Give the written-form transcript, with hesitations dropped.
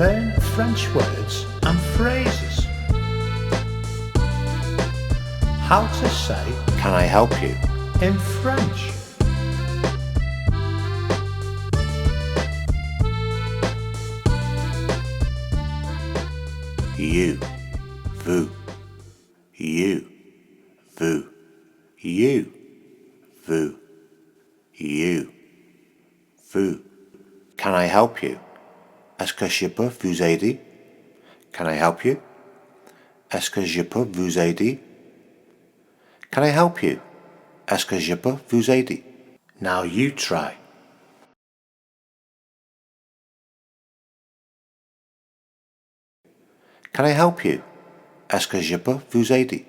learn French words and phrases. How to say Can I help you? in French. You, vous, you, vous, you, vous, you, vous. Can I help you? Est-ce que je peux vous aider? Can I help you? Est-ce que je peux vous aider? Can I help you? Est-ce que je peux vous aider? Now you try. Can I help you? Est-ce que je peux vous aider?